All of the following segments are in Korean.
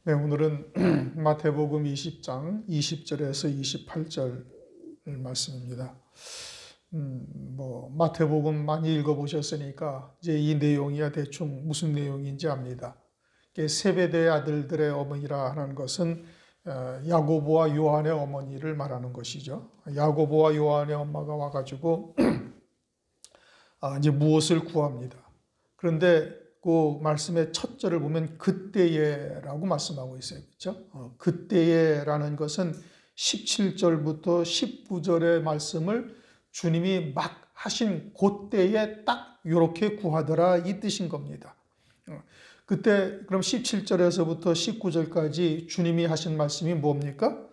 네, 오늘은 마태복음 20장 20절에서 28절 말씀입니다. 마태복음 많이 읽어보셨으니까 이제 이 내용이야 대충 무슨 내용인지 압니다. 세베대의 아들들의 어머니라 하는 것은 야고보와 요한의 어머니를 말하는 것이죠. 야고보와 요한의 엄마가 와가지고 이제 무엇을 구합니다. 그런데 그 말씀의 첫 절을 보면 그때에라고 말씀하고 있어요. 그렇죠? 그때에라는 것은 17절부터 19절의 말씀을 주님이 막 하신 그때에 딱 이렇게 구하더라 이 뜻인 겁니다. 그때 그럼 17절에서부터 19절까지 주님이 하신 말씀이 뭡니까?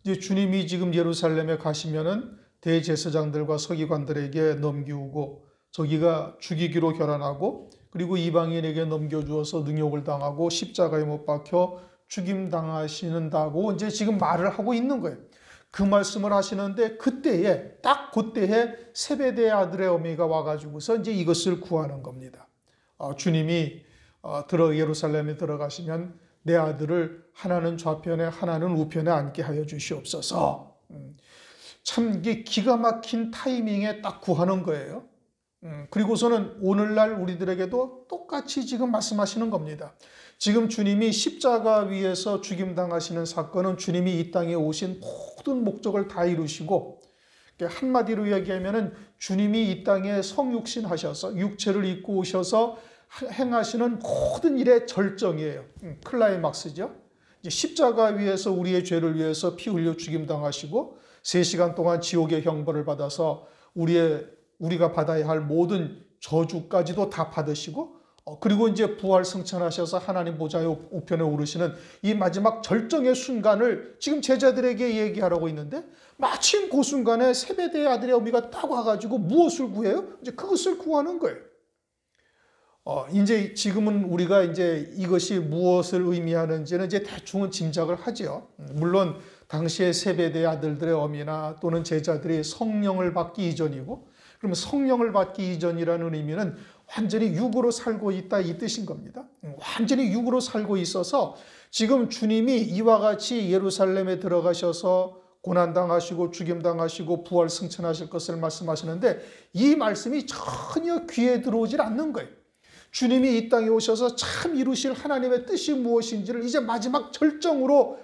이제 주님이 지금 예루살렘에 가시면은 대제사장들과 서기관들에게 넘기우고 저기가 죽이기로 결단하고 그리고 이방인에게 넘겨주어서 능욕을 당하고 십자가에 못 박혀 죽임당하시는다고 이제 지금 말을 하고 있는 거예요. 그 말씀을 하시는데 그때에 딱 그때에 세베대의 아들의 어미가 와가지고서 이제 이것을 구하는 겁니다. 주님이 예루살렘에 들어가시면 내 아들을 하나는 좌편에 하나는 우편에 앉게 하여 주시옵소서. 참 이게 기가 막힌 타이밍에 딱 구하는 거예요. 그리고서는 오늘날 우리들에게도 똑같이 지금 말씀하시는 겁니다. 지금 주님이 십자가 위에서 죽임당하시는 사건은 주님이 이 땅에 오신 모든 목적을 다 이루시고 한마디로 얘기하면 주님이 이 땅에 성육신 하셔서 육체를 입고 오셔서 행하시는 모든 일의 절정이에요. 클라이막스죠. 십자가 위에서 우리의 죄를 위해서 피 흘려 죽임당하시고 3시간 동안 지옥의 형벌을 받아서 우리가 받아야 할 모든 저주까지도 다 받으시고 그리고 이제 부활 승천하셔서 하나님 보좌의 우편에 오르시는 이 마지막 절정의 순간을 지금 제자들에게 얘기하라고 있는데 마침 그 순간에 세베대의 아들의 어미가 딱 와가지고 무엇을 구해요? 이제 그것을 구하는 거예요. 이제 지금은 우리가 이제 이것이 무엇을 의미하는지는 이제 대충은 짐작을 하죠. 물론 당시에 세베대의 아들들의 어미나 또는 제자들이 성령을 받기 이전이고 그러면 성령을 받기 이전이라는 의미는 완전히 육으로 살고 있다 이 뜻인 겁니다. 완전히 육으로 살고 있어서 지금 주님이 이와 같이 예루살렘에 들어가셔서 고난당하시고 죽임당하시고 부활 승천하실 것을 말씀하시는데 이 말씀이 전혀 귀에 들어오질 않는 거예요. 주님이 이 땅에 오셔서 참 이루실 하나님의 뜻이 무엇인지를 이제 마지막 절정으로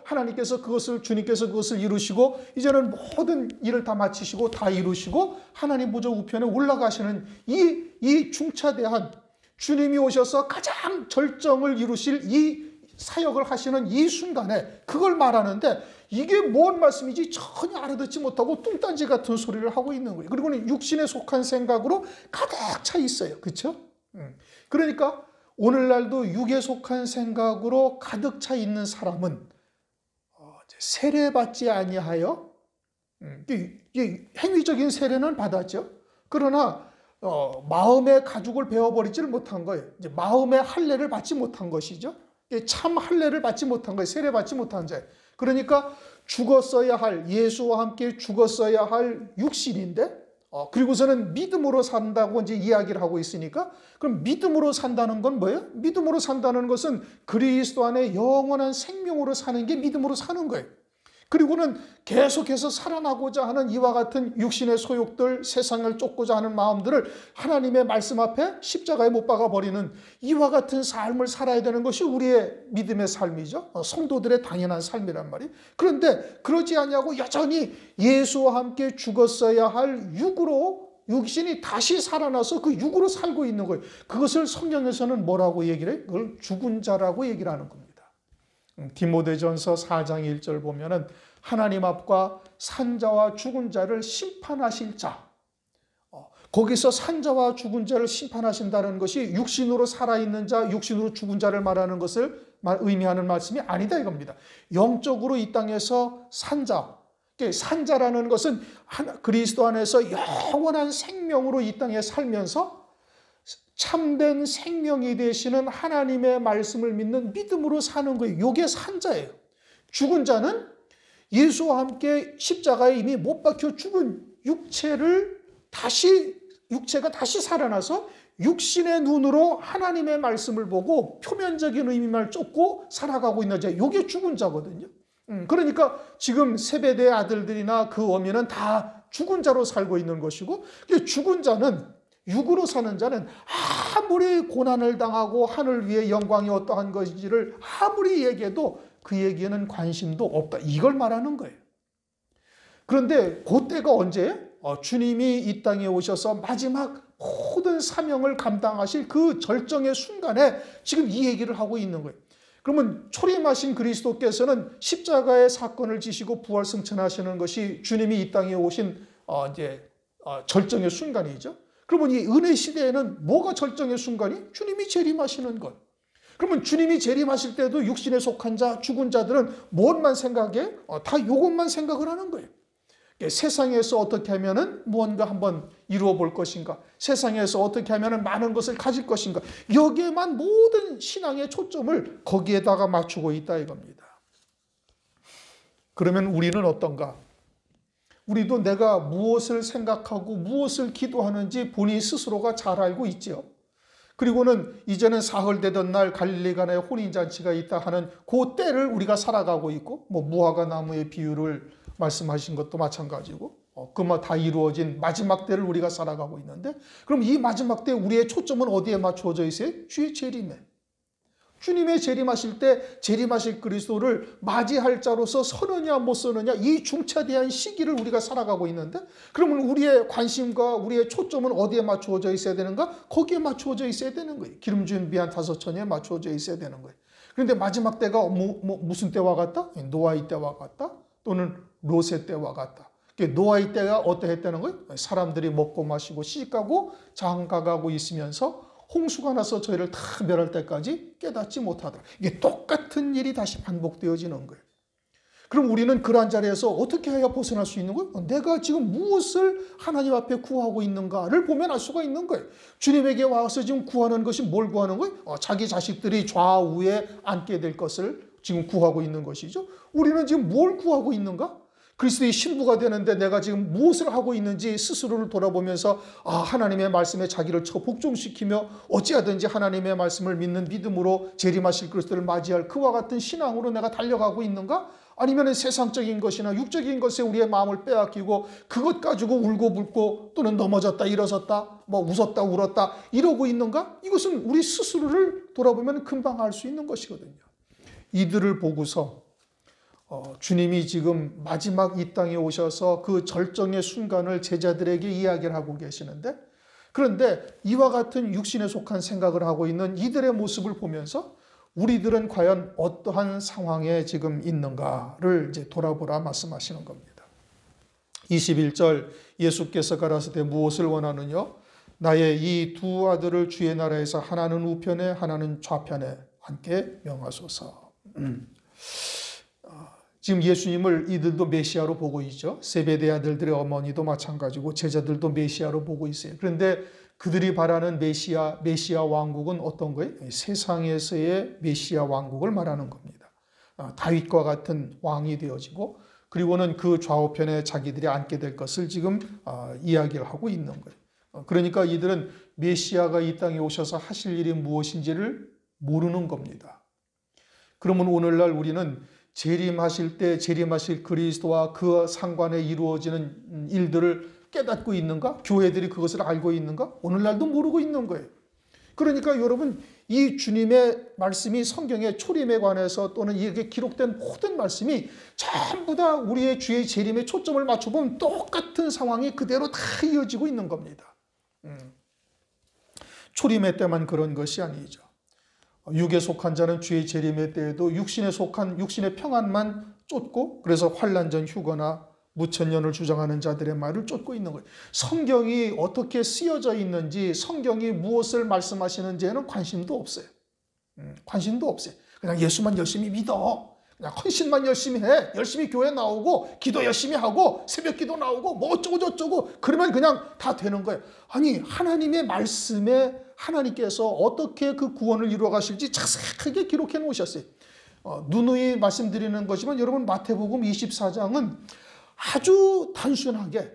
주님께서 그것을 이루시고 이제는 모든 일을 다 마치시고 다 이루시고 하나님 보좌 우편에 올라가시는 이 중차대한 주님이 오셔서 가장 절정을 이루실 이 사역을 하시는 이 순간에 그걸 말하는데 이게 뭔 말씀인지 전혀 알아듣지 못하고 뚱딴지 같은 소리를 하고 있는 거예요. 그리고는 육신에 속한 생각으로 가득 차 있어요. 그렇죠? 그러니까 오늘날도 육에 속한 생각으로 가득 차 있는 사람은 세례받지 아니하여 행위적인 세례는 받았죠. 그러나 마음의 가죽을 베어버리지를 못한 거예요. 이제 마음의 할례를 받지 못한 것이죠. 참 할례를 받지 못한 거예요. 세례받지 못한 자예요. 그러니까 죽었어야 할 예수와 함께 죽었어야 할 육신인데 그리고서는 믿음으로 산다고 이제 이야기를 하고 있으니까 그럼 믿음으로 산다는 건 뭐예요? 믿음으로 산다는 것은 그리스도 안에 영원한 생명으로 사는 게 믿음으로 사는 거예요. 그리고는 계속해서 살아나고자 하는 이와 같은 육신의 소욕들, 세상을 쫓고자 하는 마음들을 하나님의 말씀 앞에 십자가에 못 박아버리는 이와 같은 삶을 살아야 되는 것이 우리의 믿음의 삶이죠. 성도들의 당연한 삶이란 말이에요. 그런데 그러지 아니하고 여전히 예수와 함께 죽었어야 할 육신이 다시 살아나서 그 육으로 살고 있는 거예요. 그것을 성경에서는 뭐라고 얘기를 해요? 그걸 죽은 자라고 얘기를 하는 겁니다. 디모데전서 4장 1절 보면은 하나님 앞과 산자와 죽은 자를 심판하실 자. 거기서 산자와 죽은 자를 심판하신다는 것이 육신으로 살아있는 자, 육신으로 죽은 자를 말하는 것을 의미하는 말씀이 아니다 이겁니다. 영적으로 이 땅에서 산자라는 것은 그리스도 안에서 영원한 생명으로 이 땅에 살면서 참된 생명이 되시는 하나님의 말씀을 믿는 믿음으로 사는 거예요. 이게 산자예요. 죽은 자는 예수와 함께 십자가에 이미 못 박혀 죽은 육체를 다시 육체가 다시 살아나서 육신의 눈으로 하나님의 말씀을 보고 표면적인 의미만 쫓고 살아가고 있는 자, 이게 죽은 자거든요. 그러니까 지금 세베대의 아들들이나 그 어미는 다 죽은 자로 살고 있는 것이고, 죽은 자는, 육으로 사는 자는 아무리 고난을 당하고 하늘 위의 영광이 어떠한 것인지를 아무리 얘기해도 그 얘기에는 관심도 없다, 이걸 말하는 거예요. 그런데 그때가 언제? 주님이 이 땅에 오셔서 마지막 모든 사명을 감당하실 그 절정의 순간에 지금 이 얘기를 하고 있는 거예요. 그러면 초림하신 그리스도께서는 십자가의 사건을 지시고 부활 승천하시는 것이 주님이 이 땅에 오신 절정의 순간이죠. 그러면 이 은혜 시대에는 뭐가 절정의 순간이? 주님이 재림하시는 것. 그러면 주님이 재림하실 때도 육신에 속한 자, 죽은 자들은 무엇만 생각해? 다 이것만 생각을 하는 거예요. 세상에서 어떻게 하면은 무언가 한번 이루어 볼 것인가? 세상에서 어떻게 하면은 많은 것을 가질 것인가? 여기에만 모든 신앙의 초점을 거기에다가 맞추고 있다 이겁니다. 그러면 우리는 어떤가? 우리도 내가 무엇을 생각하고 무엇을 기도하는지 본인 스스로가 잘 알고 있죠. 그리고는 이제는 사흘되던 날 갈릴리 가나에 혼인잔치가 있다 하는 그 때를 우리가 살아가고 있고, 무화과 나무의 비유를 말씀하신 것도 마찬가지고, 그만 다 이루어진 마지막 때를 우리가 살아가고 있는데, 그럼 이 마지막 때 우리의 초점은 어디에 맞추어져 있어요? 주의 재림에. 주님의 재림하실 때 재림하실 그리스도를 맞이할 자로서 서느냐 못 서느냐, 이 중차대한 시기를 우리가 살아가고 있는데, 그러면 우리의 관심과 우리의 초점은 어디에 맞추어져 있어야 되는가? 거기에 맞추어져 있어야 되는 거예요. 기름 준비한 5처녀에 맞추어져 있어야 되는 거예요. 그런데 마지막 때가 무슨 때와 같다? 노아의 때와 같다? 또는 롯의 때와 같다. 노아의 때가 어떠했다는 거예요? 사람들이 먹고 마시고 시집가고 장가가고 있으면서 홍수가 나서 저희를 다 멸할 때까지 깨닫지 못하더라. 이게 똑같은 일이 다시 반복되어지는 거예요. 그럼 우리는 그러한 자리에서 어떻게 해야 벗어날 수 있는 거예요? 내가 지금 무엇을 하나님 앞에 구하고 있는가를 보면 알 수가 있는 거예요. 주님에게 와서 지금 구하는 것이 뭘 구하는 거예요? 자기 자식들이 좌우에 앉게 될 것을 지금 구하고 있는 것이죠. 우리는 지금 뭘 구하고 있는가? 그리스도의 신부가 되는데 내가 지금 무엇을 하고 있는지 스스로를 돌아보면서 하나님의 말씀에 자기를 복종시키며 어찌하든지 하나님의 말씀을 믿는 믿음으로 재림하실 그리스도를 맞이할 그와 같은 신앙으로 내가 달려가고 있는가? 아니면 세상적인 것이나 육적인 것에 우리의 마음을 빼앗기고 그것 가지고 울고불고 또는 넘어졌다 일어섰다 웃었다 울었다 이러고 있는가? 이것은 우리 스스로를 돌아보면 금방 알 수 있는 것이거든요. 이들을 보고서 주님이 지금 마지막 이 땅에 오셔서 그 절정의 순간을 제자들에게 이야기를 하고 계시는데, 그런데 이와 같은 육신에 속한 생각을 하고 있는 이들의 모습을 보면서 우리들은 과연 어떠한 상황에 지금 있는가를 이제 돌아보라 말씀하시는 겁니다. 21절 예수께서 가라사대 무엇을 원하느냐? 나의 이 두 아들을 주의 나라에서 하나는 우편에 하나는 좌편에 앉게 명하소서. 지금 예수님을 이들도 메시아로 보고 있죠. 세베대 아들들의 어머니도 마찬가지고 제자들도 메시아로 보고 있어요. 그런데 그들이 바라는 메시아 왕국은 어떤 거예요? 세상에서의 메시아 왕국을 말하는 겁니다. 다윗과 같은 왕이 되어지고 그리고는 그 좌우편에 자기들이 앉게 될 것을 지금 이야기를 하고 있는 거예요. 그러니까 이들은 메시아가 이 땅에 오셔서 하실 일이 무엇인지를 모르는 겁니다. 그러면 오늘날 우리는 재림하실 때 재림하실 그리스도와 그 상관에 이루어지는 일들을 깨닫고 있는가? 교회들이 그것을 알고 있는가? 오늘날도 모르고 있는 거예요. 그러니까 여러분, 이 주님의 말씀이 성경의 초림에 관해서 또는 이렇게 기록된 모든 말씀이 전부 다 우리의 주의 재림에 초점을 맞춰보면 똑같은 상황이 그대로 다 이어지고 있는 겁니다. 초림의 때만 그런 것이 아니죠. 육에 속한 자는 주의 재림의 때에도 육신에 속한 육신의 평안만 쫓고, 그래서 환난전 휴거나 무천년을 주장하는 자들의 말을 쫓고 있는 거예요. 성경이 어떻게 쓰여져 있는지, 성경이 무엇을 말씀하시는지에는 관심도 없어요. 관심도 없어요. 그냥 예수만 열심히 믿어. 그냥 헌신만 열심히 해. 열심히 교회 나오고 기도 열심히 하고 새벽 기도 나오고 뭐 어쩌고 저쩌고 그러면 그냥 다 되는 거예요. 아니, 하나님의 말씀에 하나님께서 어떻게 그 구원을 이루어 가실지 자세하게 기록해 놓으셨어요. 누누이 말씀드리는 거지만 여러분, 마태복음 24장은 아주 단순하게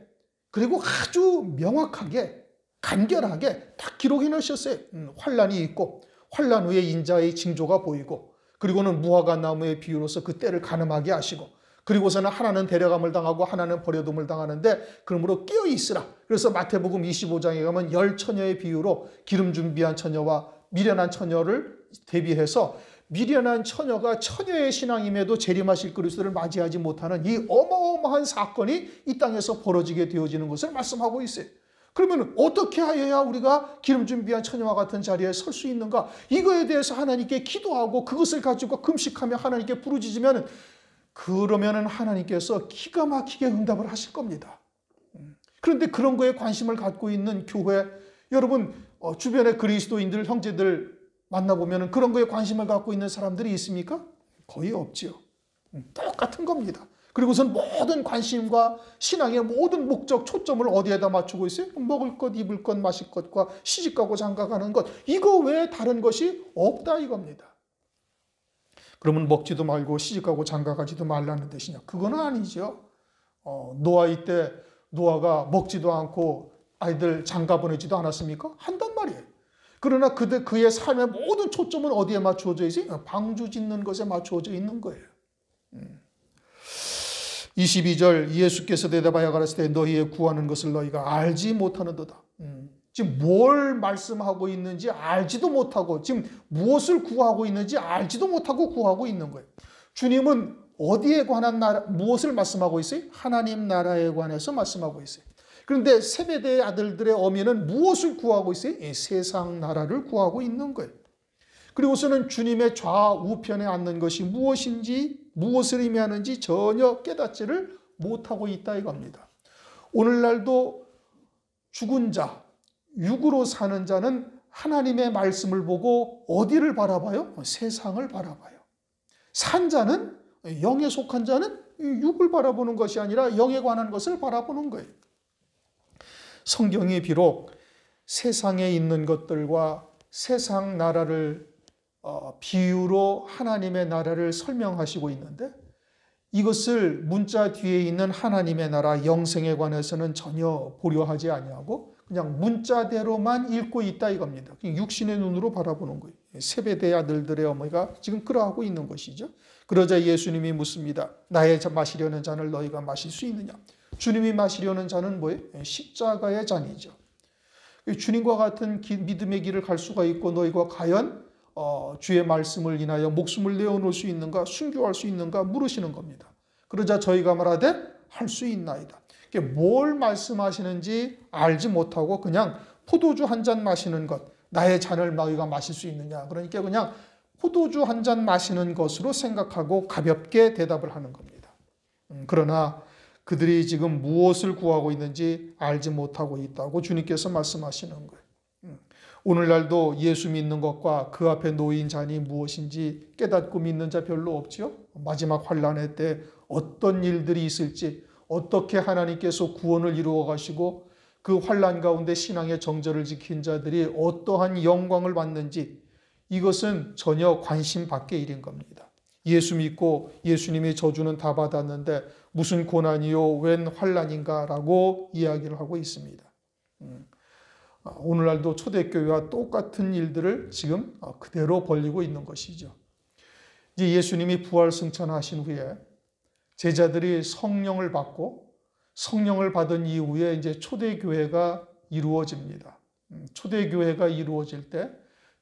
그리고 아주 명확하게 간결하게 다 기록해 놓으셨어요. 환란이 있고 환란 후에 인자의 징조가 보이고 그리고는 무화과 나무의 비유로서 그 때를 가늠하게 하시고 그리고서는 하나는 데려감을 당하고 하나는 버려둠을 당하는데 그러므로 깨어 있으라. 그래서 마태복음 25장에 가면 10처녀의 비유로 기름 준비한 처녀와 미련한 처녀를 대비해서 미련한 처녀가 처녀의 신앙임에도 재림하실 그리스도를 맞이하지 못하는 이 어마어마한 사건이 이 땅에서 벌어지게 되어지는 것을 말씀하고 있어요. 그러면 어떻게 하여야 우리가 기름 준비한 처녀와 같은 자리에 설 수 있는가? 이거에 대해서 하나님께 기도하고 그것을 가지고 금식하며 하나님께 부르짖으면 그러면은 하나님께서 기가 막히게 응답을 하실 겁니다. 그런데 그런 거에 관심을 갖고 있는 교회, 여러분 주변의 그리스도인들, 형제들 만나보면 그런 거에 관심을 갖고 있는 사람들이 있습니까? 거의 없지요. 똑같은 겁니다. 그리고선 모든 관심과 신앙의 모든 목적, 초점을 어디에다 맞추고 있어요? 먹을 것, 입을 것, 마실 것과 시집가고 장가가는 것. 이거 외에 다른 것이 없다 이겁니다. 그러면 먹지도 말고 시집가고 장가가지도 말라는 뜻이냐? 그건 아니죠. 노아의 때 노아가 먹지도 않고 아이들 장가 보내지도 않았습니까? 한단 말이에요. 그러나 그의 삶의 모든 초점은 어디에 맞추어져 있어요? 방주 짓는 것에 맞추어져 있는 거예요. 22절 예수께서 대답하여 가라사대 너희의 구하는 것을 너희가 알지 못하는도다. 지금 뭘 말씀하고 있는지 알지도 못하고 지금 무엇을 구하고 있는지 알지도 못하고 구하고 있는 거예요. 주님은 어디에 관한 무엇을 말씀하고 있어요? 하나님 나라에 관해서 말씀하고 있어요. 그런데 세베대의 아들들의 어미는 무엇을 구하고 있어요? 세상 나라를 구하고 있는 거예요. 그리고서는 주님의 좌우편에 앉는 것이 무엇인지 무엇을 의미하는지 전혀 깨닫지를 못하고 있다 이겁니다. 오늘날도 죽은 자, 육으로 사는 자는 하나님의 말씀을 보고 어디를 바라봐요? 세상을 바라봐요. 산 자는, 영에 속한 자는 육을 바라보는 것이 아니라 영에 관한 것을 바라보는 거예요. 성경이 비록 세상에 있는 것들과 세상 나라를 비유로 하나님의 나라를 설명하시고 있는데 이것을 문자 뒤에 있는 하나님의 나라 영생에 관해서는 전혀 고려하지 아니하고 그냥 문자대로만 읽고 있다 이겁니다. 육신의 눈으로 바라보는 거예요. 세베대의 아들들의 어머니가 지금 그러하고 있는 것이죠. 그러자 예수님이 묻습니다. 나의 마시려는 잔을 너희가 마실 수 있느냐? 주님이 마시려는 잔은 뭐예요? 십자가의 잔이죠. 주님과 같은 믿음의 길을 갈 수가 있고 너희가 과연 주의 말씀을 인하여 목숨을 내어놓을 수 있는가? 순교할 수 있는가? 물으시는 겁니다. 그러자 저희가 말하되 할 수 있나이다. 뭘 말씀하시는지 알지 못하고 그냥 포도주 한 잔 마시는 것, 나의 잔을 너희가 마실 수 있느냐. 그러니까 그냥 포도주 한 잔 마시는 것으로 생각하고 가볍게 대답을 하는 겁니다. 그러나 그들이 지금 무엇을 구하고 있는지 알지 못하고 있다고 주님께서 말씀하시는 거예요. 오늘날도 예수 믿는 것과 그 앞에 놓인 잔이 무엇인지 깨닫고 믿는 자 별로 없지요. 마지막 환란의 때 어떤 일들이 있을지, 어떻게 하나님께서 구원을 이루어 가시고 그 환란 가운데 신앙의 정절을 지킨 자들이 어떠한 영광을 받는지 이것은 전혀 관심 밖의 일인 겁니다. 예수 믿고 예수님의 저주는 다 받았는데 무슨 고난이요 웬 환란인가 라고 이야기를 하고 있습니다. 오늘날도 초대교회와 똑같은 일들을 지금 그대로 벌리고 있는 것이죠. 이제 예수님이 부활 승천하신 후에 제자들이 성령을 받고 성령을 받은 이후에 이제 초대교회가 이루어집니다. 초대교회가 이루어질 때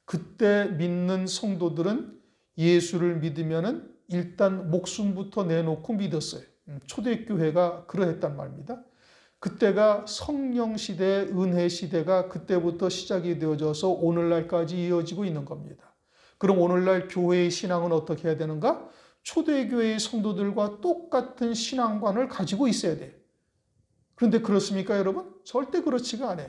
그때 믿는 성도들은 예수를 믿으면은 일단 목숨부터 내놓고 믿었어요. 초대교회가 그러했단 말입니다. 그때가 성령 시대, 은혜 시대가 그때부터 시작이 되어져서 오늘날까지 이어지고 있는 겁니다. 그럼 오늘날 교회의 신앙은 어떻게 해야 되는가? 초대교회의 성도들과 똑같은 신앙관을 가지고 있어야 돼요. 그런데 그렇습니까, 여러분? 절대 그렇지가 않아요.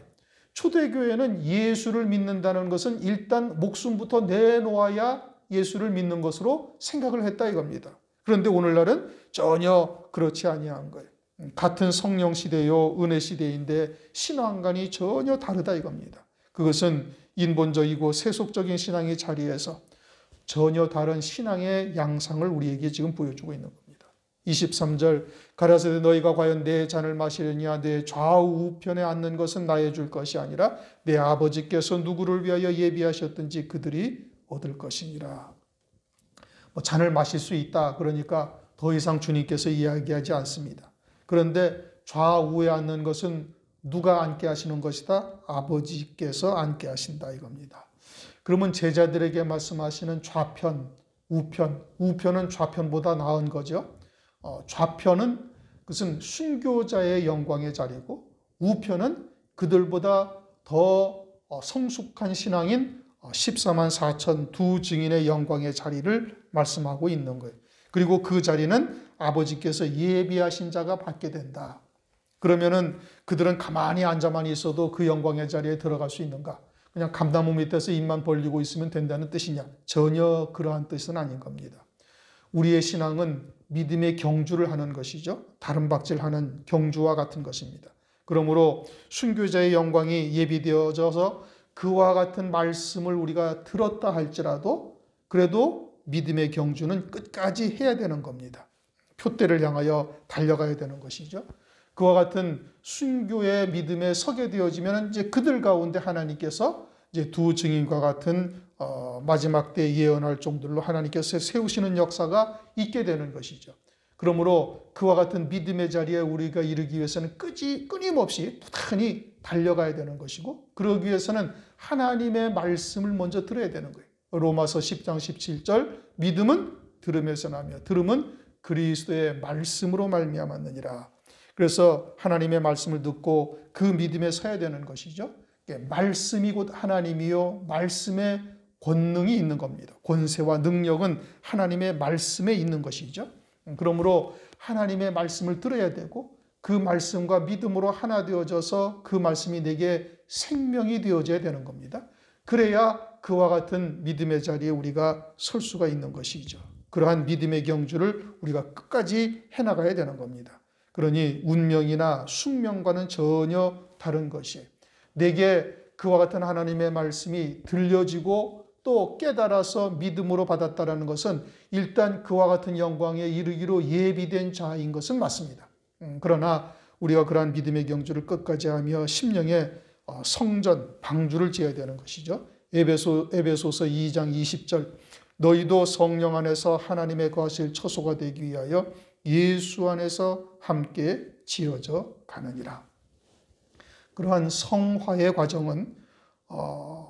초대교회는 예수를 믿는다는 것은 일단 목숨부터 내놓아야 예수를 믿는 것으로 생각을 했다 이겁니다. 그런데 오늘날은 전혀 그렇지 아니한 거예요. 같은 성령 시대요, 은혜 시대인데 신앙관이 전혀 다르다 이겁니다. 그것은 인본적이고 세속적인 신앙의 자리에서 전혀 다른 신앙의 양상을 우리에게 지금 보여주고 있는 겁니다. 23절 가라사대 너희가 과연 내 잔을 마시려냐 내 좌우 우편에 앉는 것은 나의 줄 것이 아니라 내 아버지께서 누구를 위하여 예비하셨든지 그들이 얻을 것이니라. 잔을 마실 수 있다. 그러니까 더 이상 주님께서 이야기하지 않습니다. 그런데 좌우에 앉는 것은 누가 앉게 하시는 것이다? 아버지께서 앉게 하신다 이겁니다. 그러면 제자들에게 말씀하시는 좌편, 우편, 우편은 좌편보다 나은 거죠. 좌편은 그것은 순교자의 영광의 자리고 우편은 그들보다 더 성숙한 신앙인 14만 4천 두 증인의 영광의 자리를 말씀하고 있는 거예요. 그리고 그 자리는 아버지께서 예비하신 자가 받게 된다. 그러면은 그들은 가만히 앉아만 있어도 그 영광의 자리에 들어갈 수 있는가? 그냥 감나무 밑에서 입만 벌리고 있으면 된다는 뜻이냐? 전혀 그러한 뜻은 아닌 겁니다. 우리의 신앙은 믿음의 경주를 하는 것이죠. 다름박질하는 경주와 같은 것입니다. 그러므로 순교자의 영광이 예비되어져서 그와 같은 말씀을 우리가 들었다 할지라도 그래도 믿음의 경주는 끝까지 해야 되는 겁니다. 표대를 향하여 달려가야 되는 것이죠. 그와 같은 순교의 믿음에 서게 되어지면 이제 그들 가운데 하나님께서 이제 두 증인과 같은 마지막 때 예언할 정도로 하나님께서 세우시는 역사가 있게 되는 것이죠. 그러므로 그와 같은 믿음의 자리에 우리가 이르기 위해서는 끊임없이 부단히 달려가야 되는 것이고 그러기 위해서는 하나님의 말씀을 먼저 들어야 되는 거예요. 로마서 10장 17절 믿음은 들음에서 나며 들음은 그리스도의 말씀으로 말미암았느니라. 그래서 하나님의 말씀을 듣고 그 믿음에 서야 되는 것이죠. 말씀이 곧 하나님이요 말씀의 권능이 있는 겁니다. 권세와 능력은 하나님의 말씀에 있는 것이죠. 그러므로 하나님의 말씀을 들어야 되고 그 말씀과 믿음으로 하나 되어져서 그 말씀이 내게 생명이 되어져야 되는 겁니다. 그래야 그와 같은 믿음의 자리에 우리가 설 수가 있는 것이죠. 그러한 믿음의 경주를 우리가 끝까지 해나가야 되는 겁니다. 그러니 운명이나 숙명과는 전혀 다른 것이에요. 내게 그와 같은 하나님의 말씀이 들려지고 또 깨달아서 믿음으로 받았다는 것은 일단 그와 같은 영광에 이르기로 예비된 자인 것은 맞습니다. 그러나 우리가 그러한 믿음의 경주를 끝까지 하며 심령의 성전, 방주를 지어야 되는 것이죠. 에베소서 2장 20절 너희도 성령 안에서 하나님의 거하실 처소가 되기 위하여 예수 안에서 함께 지어져 가느니라. 그러한 성화의 과정은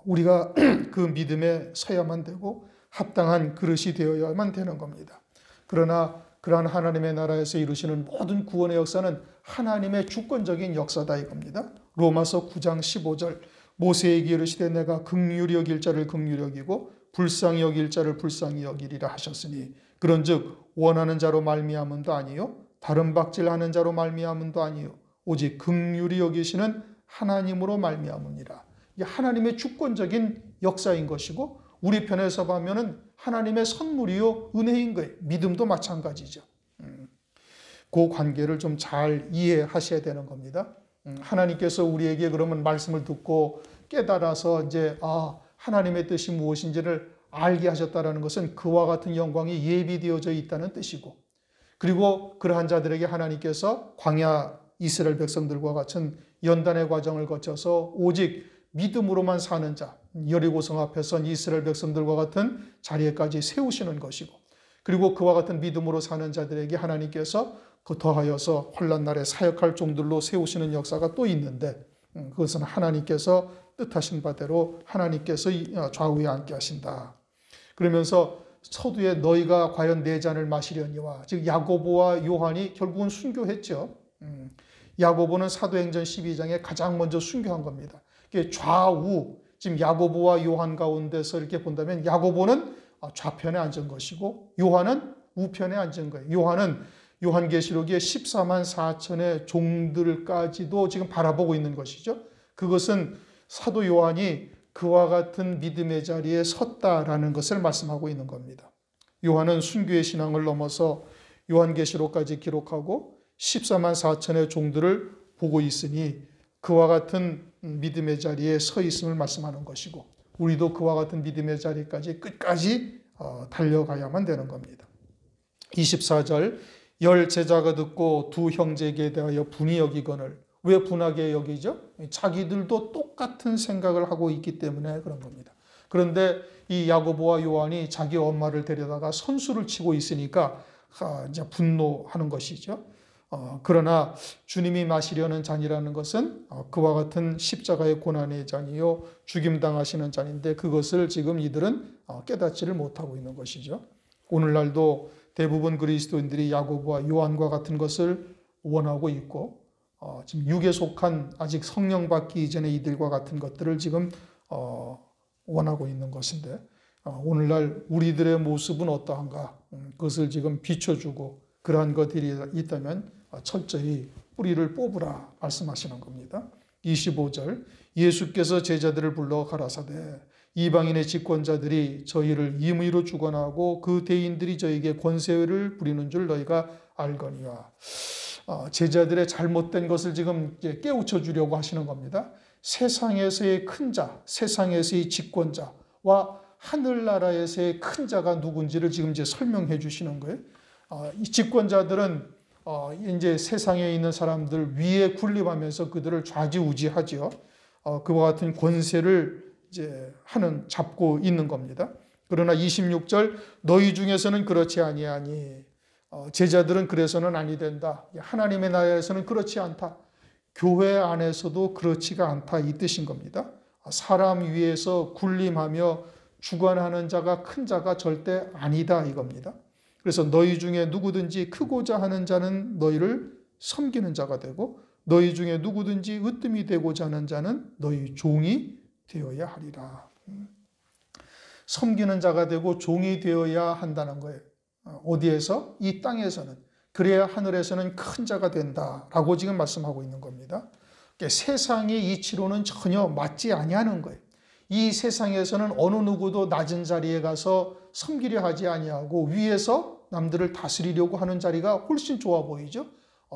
우리가 그 믿음에 서야만 되고 합당한 그릇이 되어야만 되는 겁니다. 그러나 그러한 하나님의 나라에서 이루시는 모든 구원의 역사는 하나님의 주권적인 역사다 이겁니다. 로마서 9장 15절 모세에게 이르시되 내가 긍휼히 여길 자를 긍휼히 여기고 불쌍히 여길 자를 불쌍히 여기리라 하셨으니 그런즉 원하는 자로 말미암음도 아니요 다른 박질하는 자로 말미암음도 아니요 오직 긍휼히 여기시는 하나님으로 말미암으니라. 이게 하나님의 주권적인 역사인 것이고 우리 편에서 보면은 하나님의 선물이요 은혜인 거예요. 믿음도 마찬가지죠. 그 관계를 좀 잘 이해하셔야 되는 겁니다. 하나님께서 우리에게 그러면 말씀을 듣고 깨달아서 이제 하나님의 뜻이 무엇인지를 알게 하셨다는 것은 그와 같은 영광이 예비되어져 있다는 뜻이고 그리고 그러한 자들에게 하나님께서 광야 이스라엘 백성들과 같은 연단의 과정을 거쳐서 오직 믿음으로만 사는 자 여리고성 앞에 선 이스라엘 백성들과 같은 자리에까지 세우시는 것이고 그리고 그와 같은 믿음으로 사는 자들에게 하나님께서 그 더하여서 환난 날에 사역할 종들로 세우시는 역사가 또 있는데 그것은 하나님께서 뜻하신 바대로 하나님께서 좌우에 앉게 하신다. 그러면서 서두에 너희가 과연 내 잔을 마시려니와 즉 야고보와 요한이 결국은 순교했죠. 야고보는 사도행전 12장에 가장 먼저 순교한 겁니다. 좌우 지금 야고보와 요한 가운데서 이렇게 본다면 야고보는 좌편에 앉은 것이고 요한은 우편에 앉은 거예요. 요한은 요한계시록의 14만 4천의 종들까지도 지금 바라보고 있는 것이죠. 그것은 사도 요한이 그와 같은 믿음의 자리에 섰다라는 것을 말씀하고 있는 겁니다. 요한은 순교의 신앙을 넘어서 요한계시록까지 기록하고 14만 4천의 종들을 보고 있으니 그와 같은 믿음의 자리에 서 있음을 말씀하는 것이고 우리도 그와 같은 믿음의 자리까지 끝까지 달려가야만 되는 겁니다. 24절 열 제자가 듣고 두 형제에게 대하여 분이 여기거늘. 왜 분하게 여기죠? 자기들도 똑같은 생각을 하고 있기 때문에 그런 겁니다. 그런데 이 야고보와 요한이 자기 엄마를 데려다가 선수를 치고 있으니까 이제 분노하는 것이죠. 그러나 주님이 마시려는 잔이라는 것은 그와 같은 십자가의 고난의 잔이요 죽임당하시는 잔인데 그것을 지금 이들은 깨닫지를 못하고 있는 것이죠. 오늘날도 대부분 그리스도인들이 야고보와 요한과 같은 것을 원하고 있고 지금 육에 속한 아직 성령 받기 이전에 이들과 같은 것들을 지금 원하고 있는 것인데 오늘날 우리들의 모습은 어떠한가 그것을 지금 비춰주고 그러한 것들이 있다면 철저히 뿌리를 뽑으라 말씀하시는 겁니다. 25절 예수께서 제자들을 불러 가라사대 이방인의 집권자들이 저희를 임의로 주관하고 그 대인들이 저에게 권세를 부리는 줄 너희가 알거니와. 제자들의 잘못된 것을 지금 깨우쳐 주려고 하시는 겁니다. 세상에서의 큰 자, 세상에서의 집권자와 하늘나라에서의 큰 자가 누군지를 지금 이제 설명해 주시는 거예요. 이 집권자들은 이제 세상에 있는 사람들 위에 군림하면서 그들을 좌지우지하죠. 그와 같은 권세를 이제 잡고 있는 겁니다. 그러나 26절 너희 중에서는 그렇지 아니하니 제자들은 그래서는 아니 된다. 하나님의 나라에서는 그렇지 않다. 교회 안에서도 그렇지가 않다 이 뜻인 겁니다. 사람 위에서 군림하며 주관하는 자가 큰 자가 절대 아니다 이겁니다. 그래서 너희 중에 누구든지 크고자 하는 자는 너희를 섬기는 자가 되고 너희 중에 누구든지 으뜸이 되고자 하는 자는 너희 종이 되어야 하리라. 섬기는 자가 되고 종이 되어야 한다는 거예요. 어디에서? 이 땅에서는. 그래야 하늘에서는 큰 자가 된다라고 지금 말씀하고 있는 겁니다. 그러니까 세상의 이치로는 전혀 맞지 아니하는 거예요. 이 세상에서는 어느 누구도 낮은 자리에 가서 섬기려 하지 아니하고 위에서 남들을 다스리려고 하는 자리가 훨씬 좋아 보이죠.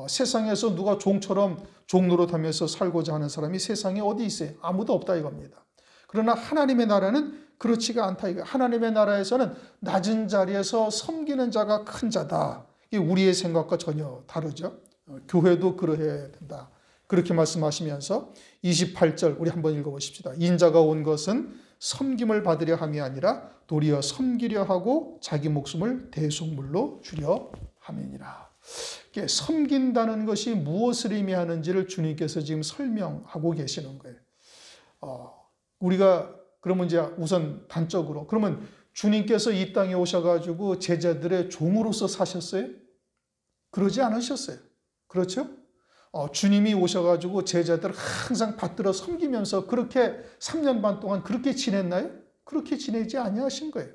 세상에서 누가 종처럼 종노릇하면서 살고자 하는 사람이 세상에 어디 있어요? 아무도 없다 이겁니다. 그러나 하나님의 나라는 그렇지가 않다. 하나님의 나라에서는 낮은 자리에서 섬기는 자가 큰 자다. 이게 우리의 생각과 전혀 다르죠. 교회도 그러해야 된다. 그렇게 말씀하시면서 28절 우리 한번 읽어보십시다. 인자가 온 것은 섬김을 받으려 함이 아니라 도리어 섬기려 하고 자기 목숨을 대속물로 주려 함이니라. 섬긴다는 것이 무엇을 의미하는지를 주님께서 지금 설명하고 계시는 거예요. 우리가 그러면 이제 우선 단적으로 그러면 주님께서 이 땅에 오셔가지고 제자들의 종으로서 사셨어요? 그러지 않으셨어요. 그렇죠? 주님이 오셔가지고 제자들을 항상 받들어 섬기면서 그렇게 3년 반 동안 그렇게 지냈나요? 그렇게 지내지 아니하신 거예요.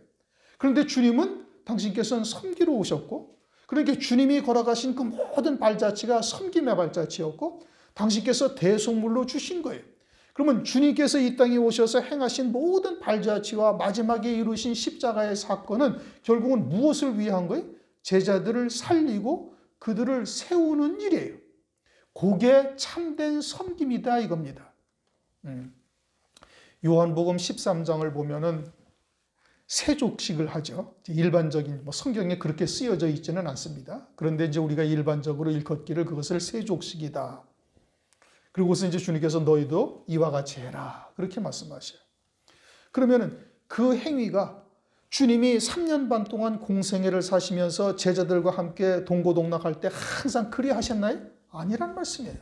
그런데 주님은 당신께서는 섬기러 오셨고 그러니까 주님이 걸어가신 그 모든 발자취가 섬김의 발자취였고 당신께서 대속물로 주신 거예요. 그러면 주님께서 이 땅에 오셔서 행하신 모든 발자취와 마지막에 이루신 십자가의 사건은 결국은 무엇을 위한 거예요? 제자들을 살리고 그들을 세우는 일이에요. 그게 참된 섬김이다 이겁니다. 요한복음 13장을 보면은 세족식을 하죠. 일반적인 성경에 그렇게 쓰여져 있지는 않습니다. 그런데 이제 우리가 일반적으로 일컫기를 그것을 세족식이다. 그리고서 이제 주님께서 너희도 이와 같이 해라. 그렇게 말씀하셔요. 그러면은 그 행위가 주님이 3년 반 동안 공생애를 사시면서 제자들과 함께 동고동락할 때 항상 그리 하셨나요? 아니란 말씀이에요.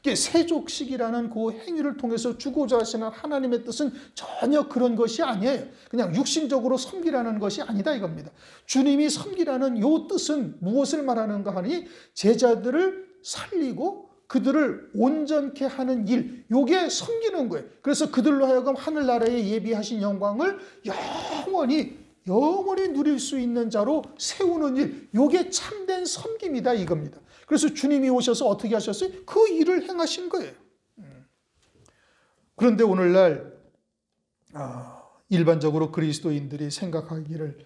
세족식이라는 그 행위를 통해서 주고자 하시는 하나님의 뜻은 전혀 그런 것이 아니에요. 그냥 육신적으로 섬기라는 것이 아니다 이겁니다. 주님이 섬기라는 이 뜻은 무엇을 말하는가 하니 제자들을 살리고 그들을 온전케 하는 일, 요게 섬기는 거예요. 그래서 그들로 하여금 하늘나라에 예비하신 영광을 영원히 누릴 수 있는 자로 세우는 일, 요게 참된 섬김이다 이겁니다. 그래서 주님이 오셔서 어떻게 하셨어요? 그 일을 행하신 거예요. 그런데 오늘날 일반적으로 그리스도인들이 생각하기를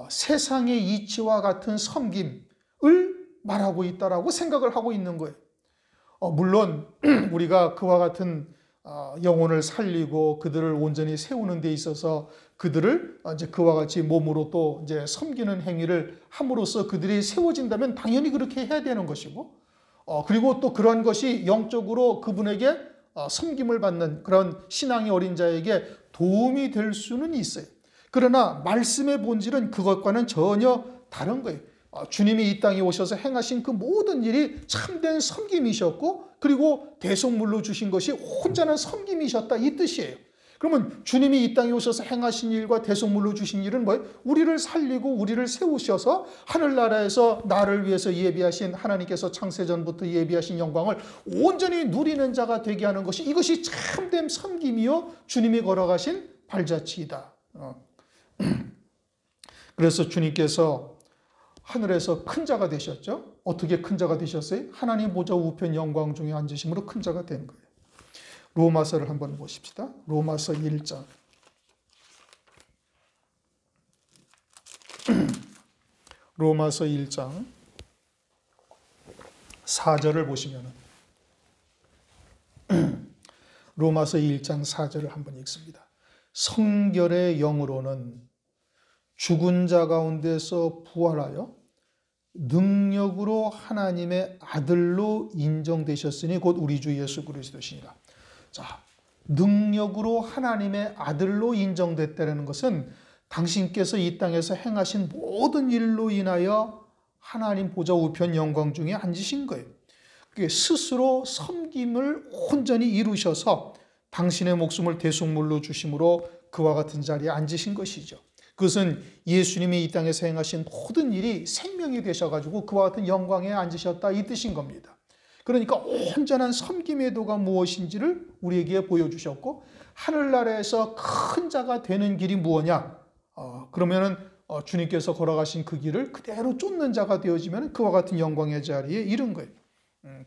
세상의 이치와 같은 섬김을 말하고 있다라고 생각을 하고 있는 거예요. 물론 우리가 그와 같은 영혼을 살리고 그들을 온전히 세우는 데 있어서 그들을 이제 그와 같이 몸으로 또 이제 섬기는 행위를 함으로써 그들이 세워진다면 당연히 그렇게 해야 되는 것이고, 그리고 또 그러한 것이 영적으로 그분에게 섬김을 받는 그런 신앙의 어린 자에게 도움이 될 수는 있어요. 그러나 말씀의 본질은 그것과는 전혀 다른 거예요. 주님이 이 땅에 오셔서 행하신 그 모든 일이 참된 섬김이셨고, 그리고 대속물로 주신 것이 온전한 섬김이셨다, 이 뜻이에요. 그러면 주님이 이 땅에 오셔서 행하신 일과 대속물로 주신 일은 뭐예요? 우리를 살리고 우리를 세우셔서 하늘나라에서 나를 위해서 예비하신, 하나님께서 창세전부터 예비하신 영광을 온전히 누리는 자가 되게 하는 것이, 이것이 참된 섬김이요 주님이 걸어가신 발자취이다. 그래서 주님께서 하늘에서 큰 자가 되셨죠. 어떻게 큰 자가 되셨어요? 하나님 보좌 우편 영광 중에 앉으심으로 큰 자가 된 거예요. 로마서를 한번 보십시다. 로마서 1장. 로마서 1장 4절을 보시면, 로마서 1장 4절을 한번 읽습니다. 성결의 영으로는 죽은 자 가운데서 부활하여 능력으로 하나님의 아들로 인정되셨으니 곧 우리 주 예수 그리스도시니라. 자, 능력으로 하나님의 아들로 인정됐다는 것은 당신께서 이 땅에서 행하신 모든 일로 인하여 하나님 보좌 우편 영광 중에 앉으신 거예요. 그게 스스로 섬김을 온전히 이루셔서 당신의 목숨을 대속물로 주심으로 그와 같은 자리에 앉으신 것이죠. 그것은 예수님이 이 땅에서 행하신 모든 일이 생명이 되셔가지고 그와 같은 영광에 앉으셨다, 이 뜻인 겁니다. 그러니까 온전한 섬김의 도가 무엇인지를 우리에게 보여주셨고, 하늘나라에서 큰 자가 되는 길이 무엇냐? 그러면은 주님께서 걸어가신 그 길을 그대로 쫓는 자가 되어지면 그와 같은 영광의 자리에 이른 거예요.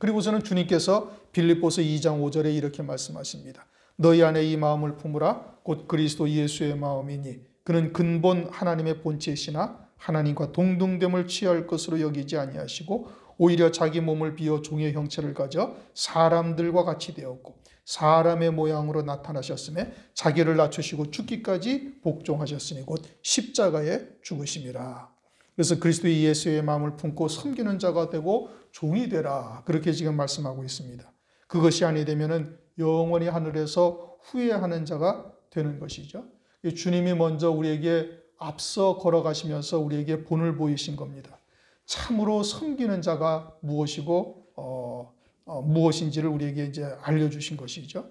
그리고서는 주님께서 빌립보서 2장 5절에 이렇게 말씀하십니다. 너희 안에 이 마음을 품으라. 곧 그리스도 예수의 마음이니 그는 근본 하나님의 본체시나 하나님과 동등됨을 취할 것으로 여기지 아니하시고 오히려 자기 몸을 비워 종의 형체를 가져 사람들과 같이 되었고 사람의 모양으로 나타나셨으며 자기를 낮추시고 죽기까지 복종하셨으니 곧 십자가에 죽으심이라. 그래서 그리스도 예수의 마음을 품고 섬기는 자가 되고 종이 되라, 그렇게 지금 말씀하고 있습니다. 그것이 아니 되면은 영원히 하늘에서 후회하는 자가 되는 것이죠. 주님이 먼저 우리에게 앞서 걸어가시면서 우리에게 본을 보이신 겁니다. 참으로 섬기는 자가 무엇이고 무엇인지를 우리에게 이제 알려주신 것이죠.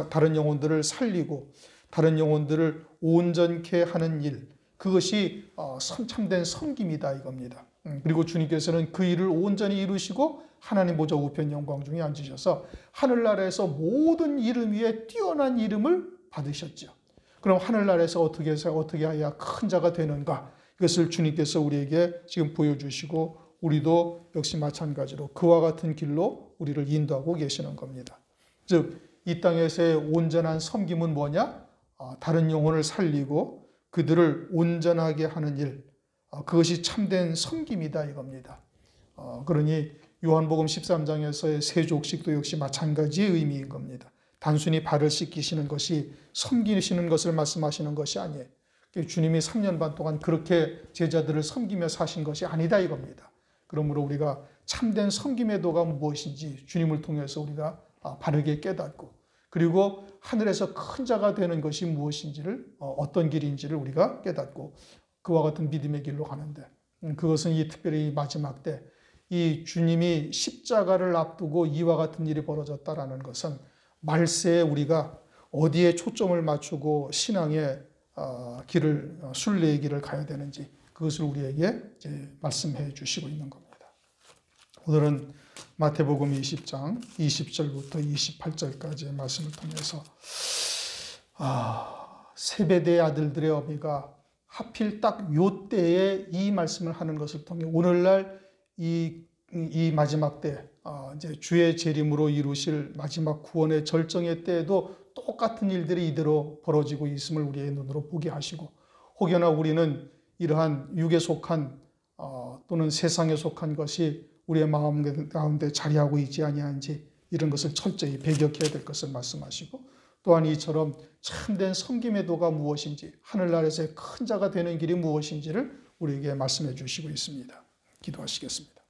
다른 영혼들을 살리고 다른 영혼들을 온전케 하는 일, 그것이 참된 섬김이다, 이겁니다. 그리고 주님께서는 그 일을 온전히 이루시고 하나님 보좌 우편 영광 중에 앉으셔서 하늘나라에서 모든 이름 위에 뛰어난 이름을 받으셨죠. 그럼 하늘나라에서 어떻게 해야 큰 자가 되는가? 이것을 주님께서 우리에게 지금 보여주시고 우리도 역시 마찬가지로 그와 같은 길로 우리를 인도하고 계시는 겁니다. 즉, 이 땅에서의 온전한 섬김은 뭐냐? 다른 영혼을 살리고 그들을 온전하게 하는 일, 그것이 참된 섬김이다, 이겁니다. 그러니 요한복음 13장에서의 세족식도 역시 마찬가지의 의미인 겁니다. 단순히 발을 씻기시는 것이 섬기시는 것을 말씀하시는 것이 아니에요. 주님이 3년 반 동안 그렇게 제자들을 섬기며 사신 것이 아니다, 이겁니다. 그러므로 우리가 참된 섬김의 도가 무엇인지 주님을 통해서 우리가 바르게 깨닫고, 그리고 하늘에서 큰 자가 되는 것이 무엇인지를, 어떤 길인지를 우리가 깨닫고 그와 같은 믿음의 길로 가는데, 그것은 이 특별히 마지막 때 이 주님이 십자가를 앞두고 이와 같은 일이 벌어졌다라는 것은 말세에 우리가 어디에 초점을 맞추고 신앙의 길을, 순례의 길을 가야 되는지 그것을 우리에게 이제 말씀해 주시고 있는 겁니다. 오늘은 마태복음 20장 20절부터 28절까지의 말씀을 통해서 세베대의 아들들의 어미가 하필 딱 요 때에 이 말씀을 하는 것을 통해 오늘날 이 마지막 때, 이제 주의 재림으로 이루실 마지막 구원의 절정의 때에도 똑같은 일들이 이대로 벌어지고 있음을 우리의 눈으로 보게 하시고, 혹여나 우리는 이러한 육에 속한 또는 세상에 속한 것이 우리의 마음 가운데 자리하고 있지 아니한지 이런 것을 철저히 배격해야 될 것을 말씀하시고, 또한 이처럼 참된 섬김의 도가 무엇인지, 하늘나라에서의 큰 자가 되는 길이 무엇인지를 우리에게 말씀해 주시고 있습니다. 기도하시겠습니다.